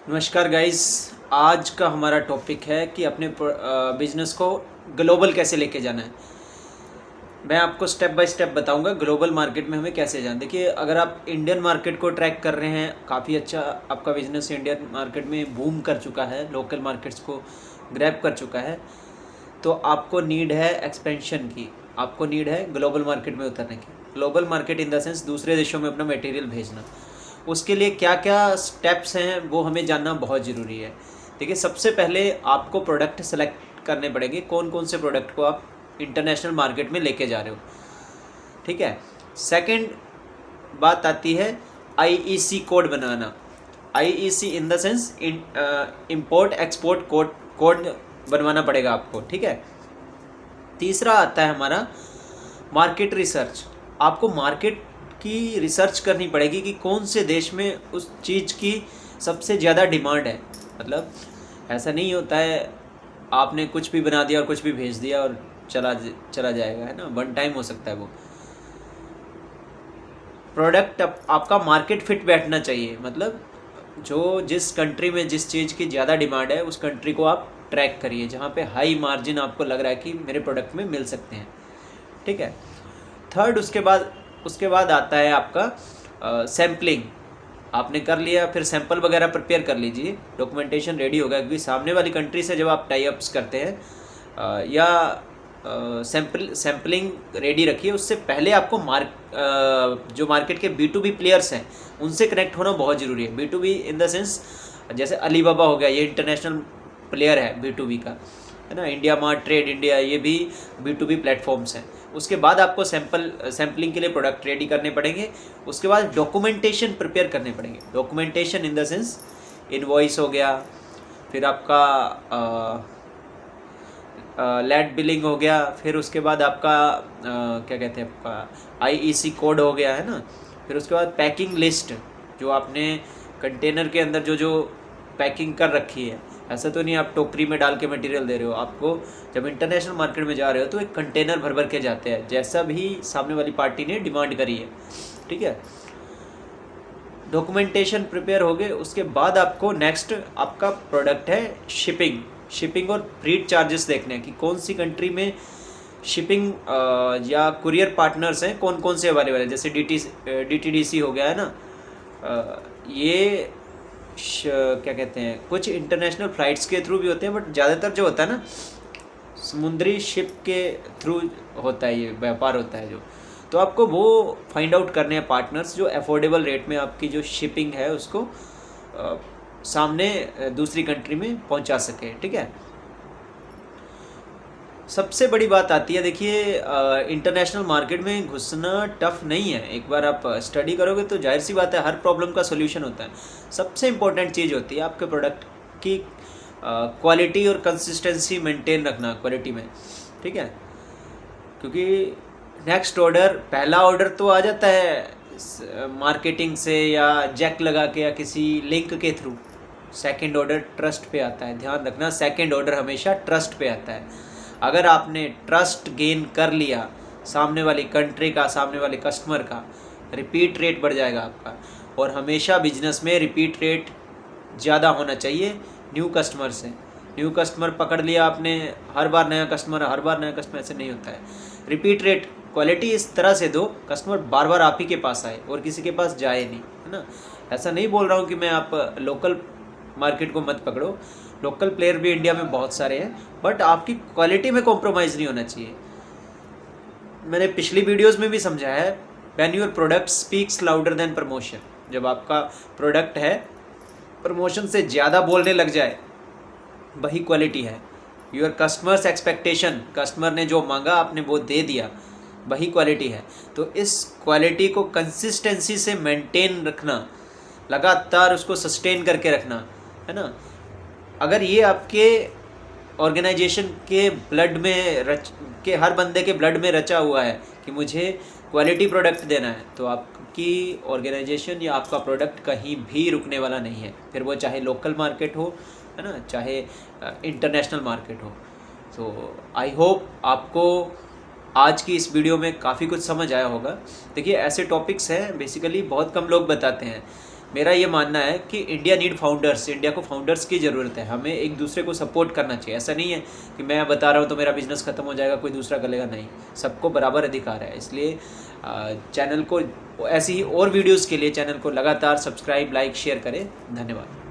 नमस्कार गाइस। आज का हमारा टॉपिक है कि अपने बिजनेस को ग्लोबल कैसे लेके जाना है। मैं आपको स्टेप बाय स्टेप बताऊंगा ग्लोबल मार्केट में हमें कैसे जाना। देखिए, अगर आप इंडियन मार्केट को ट्रैक कर रहे हैं, काफ़ी अच्छा आपका बिजनेस इंडियन मार्केट में बूम कर चुका है, लोकल मार्केट्स को ग्रैब कर चुका है, तो आपको नीड है एक्सपेंशन की, आपको नीड है ग्लोबल मार्केट में उतरने की। Global market in the sense दूसरे देशों में अपना मटेरियल भेजना। उसके लिए क्या क्या स्टेप्स हैं वो हमें जानना बहुत ज़रूरी है। देखिए, सबसे पहले आपको प्रोडक्ट सेलेक्ट करने पड़ेंगे, कौन कौन से प्रोडक्ट को आप इंटरनेशनल मार्केट में लेके जा रहे हो। ठीक है। सेकंड बात आती है IEC code banana. IEC in the sense import export code बनवाना पड़ेगा आपको। ठीक है। तीसरा आता है हमारा मार्केट रिसर्च। आपको मार्केट की रिसर्च करनी पड़ेगी कि कौन से देश में उस चीज़ की सबसे ज़्यादा डिमांड है। मतलब ऐसा नहीं होता है आपने कुछ भी बना दिया और कुछ भी भेज दिया और चला जाएगा, है ना, वन टाइम हो सकता है वो। प्रोडक्ट आपका मार्केट फिट बैठना चाहिए। मतलब जो जिस कंट्री में जिस चीज़ की ज़्यादा डिमांड है उस कंट्री को आप ट्रैक करिए, जहाँ पे हाई मार्जिन आपको लग रहा है कि मेरे प्रोडक्ट में मिल सकते हैं। ठीक है। थर्ड, उसके बाद आता है आपका सैम्पलिंग। आपने कर लिया, फिर सैंपल वगैरह प्रिपेयर कर लीजिए, डॉक्यूमेंटेशन रेडी होगा, क्योंकि सामने वाली कंट्री से जब आप टाई अप्स करते हैं या सैम्पलिंग रेडी रखिए। उससे पहले आपको जो मार्केट के B2B प्लेयर्स हैं उनसे कनेक्ट होना बहुत ज़रूरी है। B2B इन द सेंस जैसे अलीबाबा हो गया, ये इंटरनेशनल प्लेयर है B2B का, है ना। इंडिया मार्ट, ट्रेड इंडिया, ये भी B2B प्लेटफॉर्म्स हैं। उसके बाद आपको सैम्पलिंग के लिए प्रोडक्ट रेडी करने पड़ेंगे। उसके बाद डॉक्यूमेंटेशन प्रिपेयर करने पड़ेंगे। Documentation in the sense invoice हो गया, फिर आपका लेट बिलिंग हो गया, फिर उसके बाद आपका क्या कहते हैं, आपका आईईसी कोड हो गया, है ना। फिर उसके बाद पैकिंग लिस्ट, जो आपने कंटेनर के अंदर जो पैकिंग कर रखी है। ऐसा तो नहीं आप टोकरी में डाल के मटेरियल दे रहे हो। आपको जब इंटरनेशनल मार्केट में जा रहे हो तो एक कंटेनर भर भर के जाते हैं, जैसा भी सामने वाली पार्टी ने डिमांड करी है। ठीक है। डॉक्यूमेंटेशन प्रिपेयर हो गए। उसके बाद आपको नेक्स्ट आपका प्रोडक्ट है शिपिंग और फ्रीट चार्जेस देखने हैं कि कौन सी कंट्री में शिपिंग या कुरियर पार्टनर्स हैं, कौन कौन से अवेलेबल है। जैसे DTDC हो गया, है ना। ये क्या कहते हैं, कुछ इंटरनेशनल फ़्लाइट्स के थ्रू भी होते हैं, बट ज़्यादातर जो होता है ना समुद्री शिप के थ्रू होता है, ये व्यापार होता है जो। तो आपको वो फाइंड आउट करने हैं पार्टनर्स जो अफोर्डेबल रेट में आपकी जो शिपिंग है उसको सामने दूसरी कंट्री में पहुंचा सके। ठीक है। सबसे बड़ी बात आती है, देखिए, इंटरनेशनल मार्केट में घुसना टफ नहीं है। एक बार आप स्टडी करोगे तो जाहिर सी बात है हर प्रॉब्लम का सोल्यूशन होता है। सबसे इम्पोर्टेंट चीज़ होती है आपके प्रोडक्ट की क्वालिटी और कंसिस्टेंसी मेंटेन रखना क्वालिटी में। ठीक है। क्योंकि नेक्स्ट ऑर्डर, पहला ऑर्डर तो आ जाता है मार्केटिंग से या जैक लगा के या किसी लिंक के थ्रू। सेकंड ऑर्डर ट्रस्ट पे आता है। ध्यान रखना, सेकंड ऑर्डर हमेशा ट्रस्ट पे आता है। अगर आपने ट्रस्ट गेन कर लिया सामने वाली कंट्री का, सामने वाले कस्टमर का, रिपीट रेट बढ़ जाएगा आपका। और हमेशा बिजनेस में रिपीट रेट ज़्यादा होना चाहिए न्यू कस्टमर से। न्यू कस्टमर पकड़ लिया आपने, हर बार नया कस्टमर, ऐसे नहीं होता है। रिपीट रेट, क्वालिटी इस तरह से दो कस्टमर बार बार आप ही के पास आए और किसी के पास जाए नहीं, है ना। ऐसा नहीं बोल रहा हूँ कि मैं आप लोकल मार्केट को मत पकड़ो, लोकल प्लेयर भी इंडिया में बहुत सारे हैं, बट आपकी क्वालिटी में कॉम्प्रोमाइज़ नहीं होना चाहिए। मैंने पिछली वीडियोस में भी समझाया है, when your product speaks louder than promotion. जब आपका प्रोडक्ट है प्रमोशन से ज़्यादा बोलने लग जाए, वही क्वालिटी है। योर कस्टमर्स एक्सपेक्टेशन, कस्टमर ने जो मांगा आपने वो दे दिया, वही क्वालिटी है। तो इस क्वालिटी को कंसिस्टेंसी से मेंटेन रखना, लगातार उसको सस्टेन करके रखना, है ना। अगर ये आपके ऑर्गेनाइजेशन के ब्लड में के हर बंदे के ब्लड में रचा हुआ है कि मुझे क्वालिटी प्रोडक्ट देना है, तो आपकी ऑर्गेनाइजेशन या आपका प्रोडक्ट कहीं भी रुकने वाला नहीं है। फिर वो चाहे लोकल मार्केट हो, है ना, चाहे इंटरनेशनल मार्केट हो। तो आई होप आपको आज की इस वीडियो में काफ़ी कुछ समझ आया होगा। देखिए, ऐसे टॉपिक्स हैं बेसिकली बहुत कम लोग बताते हैं, मेरा ये मानना है कि इंडिया नीड फाउंडर्स, इंडिया को फाउंडर्स की ज़रूरत है। हमें एक दूसरे को सपोर्ट करना चाहिए। ऐसा नहीं है कि मैं बता रहा हूँ तो मेरा बिजनेस ख़त्म हो जाएगा, कोई दूसरा कर लेगा, नहीं, सबको बराबर अधिकार है। इसलिए चैनल को ऐसी ही और वीडियोज़ के लिए चैनल को लगातार सब्सक्राइब, लाइक, शेयर करें। धन्यवाद।